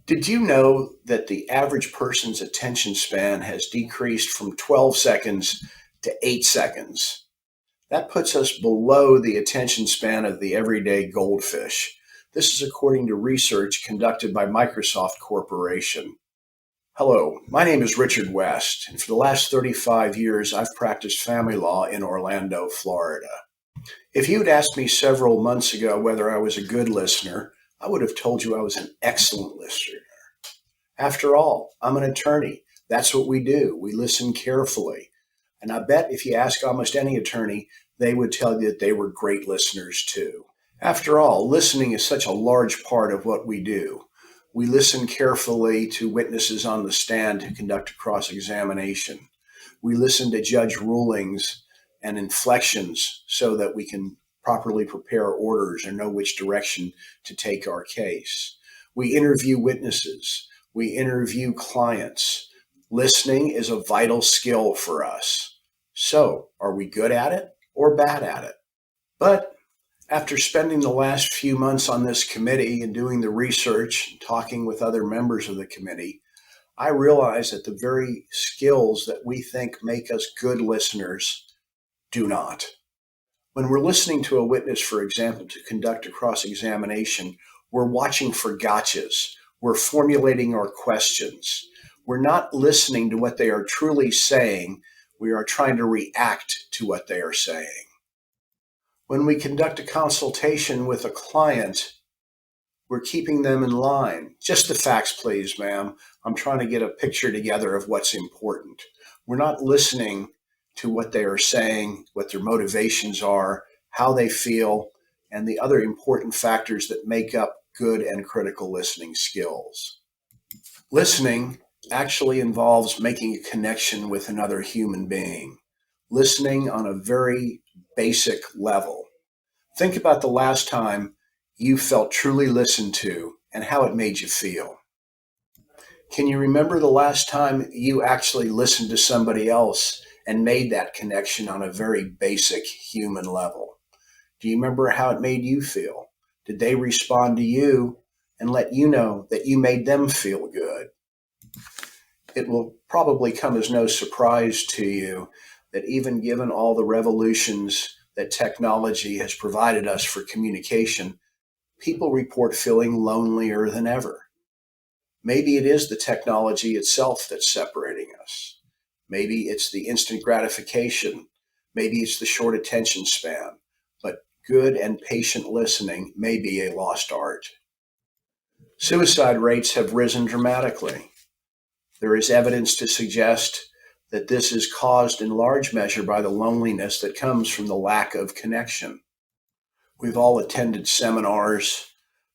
Did you know that the average person's attention span has decreased from 12 seconds to 8 seconds? That puts us below the attention span of the everyday goldfish. This is according to research conducted by Microsoft Corporation. Hello, my name is Richard West, and for the last 35 years, I've practiced family law in Orlando, Florida. If you'd asked me several months ago whether I was a good listener, I would have told you I was an excellent listener. After all, I'm an attorney. That's what we do. We listen carefully. And I bet if you ask almost any attorney, they would tell you that they were great listeners too. After all, listening is such a large part of what we do. We listen carefully to witnesses on the stand who conduct a cross-examination. We listen to judge rulings and inflections so that we can properly prepare orders or know which direction to take our case. We interview witnesses. We interview clients. Listening is a vital skill for us. So, are we good at it or bad at it? But after spending the last few months on this committee and doing the research and talking with other members of the committee, I realized that the very skills that we think make us good listeners do not. When we're listening to a witness, for example, to conduct a cross-examination, we're watching for gotchas. We're formulating our questions. We're not listening to what they are truly saying. We are trying to react to what they are saying. When we conduct a consultation with a client, we're keeping them in line. Just the facts, please, ma'am. I'm trying to get a picture together of what's important. We're not listening to what they are saying, what their motivations are, how they feel, and the other important factors that make up good and critical listening skills. Listening actually involves making a connection with another human being. Listening on a very basic level. Think about the last time you felt truly listened to and how it made you feel. Can you remember the last time you actually listened to somebody else and made that connection on a very basic human level? Do you remember how it made you feel? Did they respond to you and let you know that you made them feel good? It will probably come as no surprise to you that even given all the revolutions that technology has provided us for communication, people report feeling lonelier than ever. Maybe it is the technology itself that's separating us. Maybe it's the instant gratification. Maybe it's the short attention span. But good and patient listening may be a lost art. Suicide rates have risen dramatically. There is evidence to suggest that this is caused in large measure by the loneliness that comes from the lack of connection. We've all attended seminars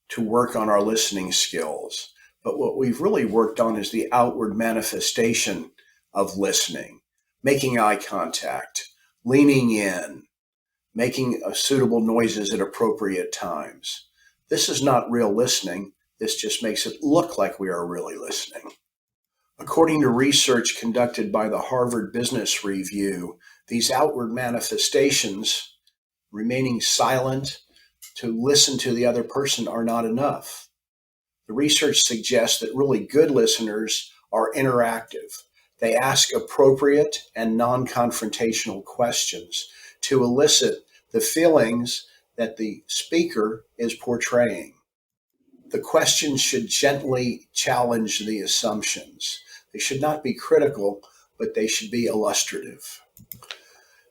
to work on our listening skills, but what we've really worked on is the outward manifestation of listening, making eye contact, leaning in, making suitable noises at appropriate times. This is not real listening. This just makes it look like we are really listening. According to research conducted by the Harvard Business Review, these outward manifestations, remaining silent to listen to the other person, are not enough. The research suggests that really good listeners are interactive. They ask appropriate and non-confrontational questions to elicit the feelings that the speaker is portraying. The questions should gently challenge the assumptions. They should not be critical, but they should be illustrative.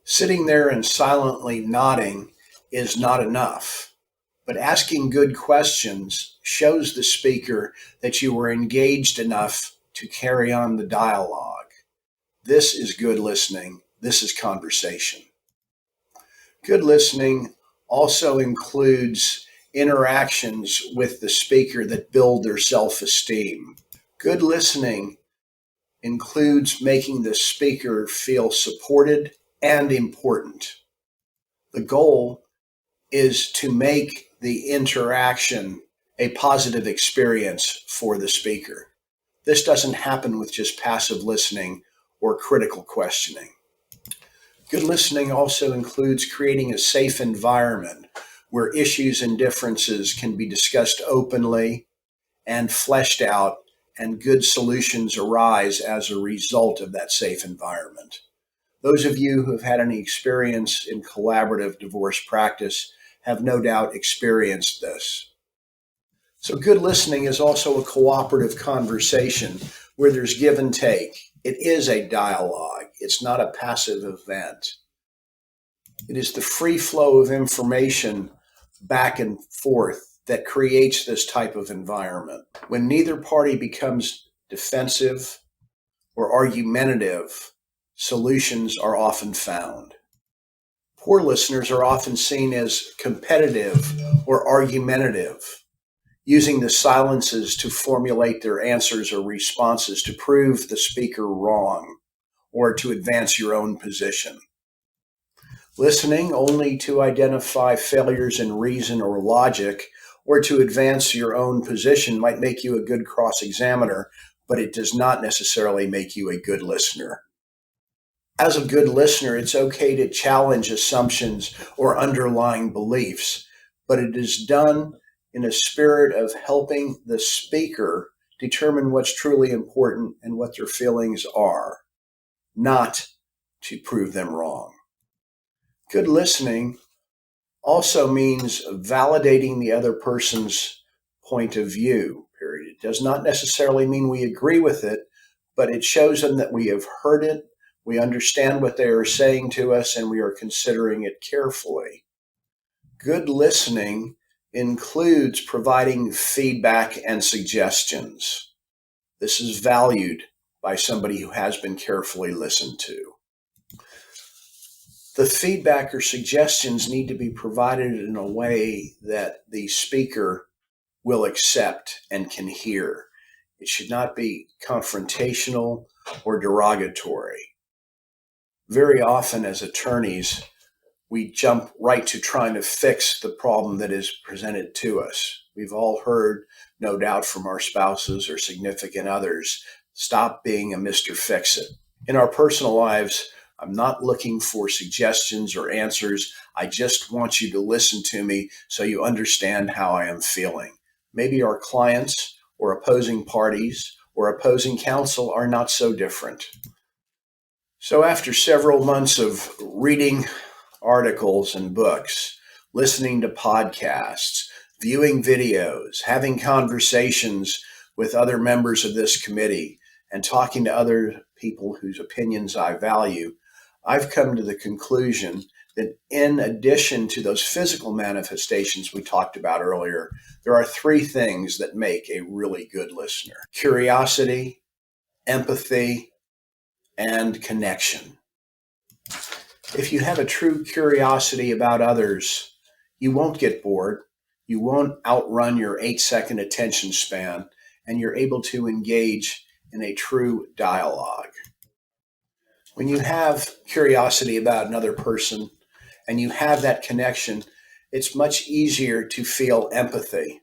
Sitting there and silently nodding is not enough, but asking good questions shows the speaker that you were engaged enough to carry on the dialogue. This is good listening. This is conversation. Good listening also includes interactions with the speaker that build their self-esteem. Good listening includes making the speaker feel supported and important. The goal is to make the interaction a positive experience for the speaker. This doesn't happen with just passive listening or critical questioning. Good listening also includes creating a safe environment where issues and differences can be discussed openly and fleshed out, and good solutions arise as a result of that safe environment. Those of you who have had any experience in collaborative divorce practice have no doubt experienced this. So, good listening is also a cooperative conversation where there's give and take. It is a dialogue, it's not a passive event. It is the free flow of information back and forth that creates this type of environment. When neither party becomes defensive or argumentative, solutions are often found. Poor listeners are often seen as competitive or argumentative, using the silences to formulate their answers or responses to prove the speaker wrong or to advance your own position. Listening only to identify failures in reason or logic or to advance your own position might make you a good cross-examiner, but it does not necessarily make you a good listener. As a good listener, it's okay to challenge assumptions or underlying beliefs, but it is done in a spirit of helping the speaker determine what's truly important and what their feelings are, not to prove them wrong. Good listening also means validating the other person's point of view, period. It does not necessarily mean we agree with it, but it shows them that we have heard it, we understand what they are saying to us, and we are considering it carefully. Good listening includes providing feedback and suggestions. This is valued by somebody who has been carefully listened to. The feedback or suggestions need to be provided in a way that the speaker will accept and can hear. It should not be confrontational or derogatory. Very often as attorneys, we jump right to trying to fix the problem that is presented to us. We've all heard, no doubt, from our spouses or significant others, stop being a Mr. Fix-It. In our personal lives, I'm not looking for suggestions or answers. I just want you to listen to me so you understand how I am feeling. Maybe our clients or opposing parties or opposing counsel are not so different. So after several months of reading articles and books, listening to podcasts, viewing videos, having conversations with other members of this committee, and talking to other people whose opinions I value, I've come to the conclusion that in addition to those physical manifestations we talked about earlier, there are three things that make a really good listener: curiosity, empathy, and connection. If you have a true curiosity about others, you won't get bored, you won't outrun your 8-second attention span, and you're able to engage in a true dialogue. When you have curiosity about another person and you have that connection, it's much easier to feel empathy.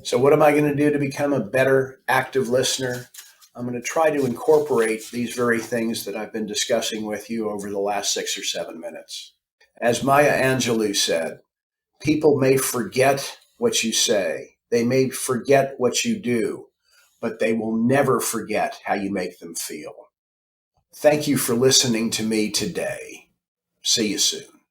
So what am I going to do to become a better active listener? I'm going to try to incorporate these very things that I've been discussing with you over the last 6 or 7 minutes. As Maya Angelou said, people may forget what you say, they may forget what you do, but they will never forget how you make them feel. Thank you for listening to me today. See you soon.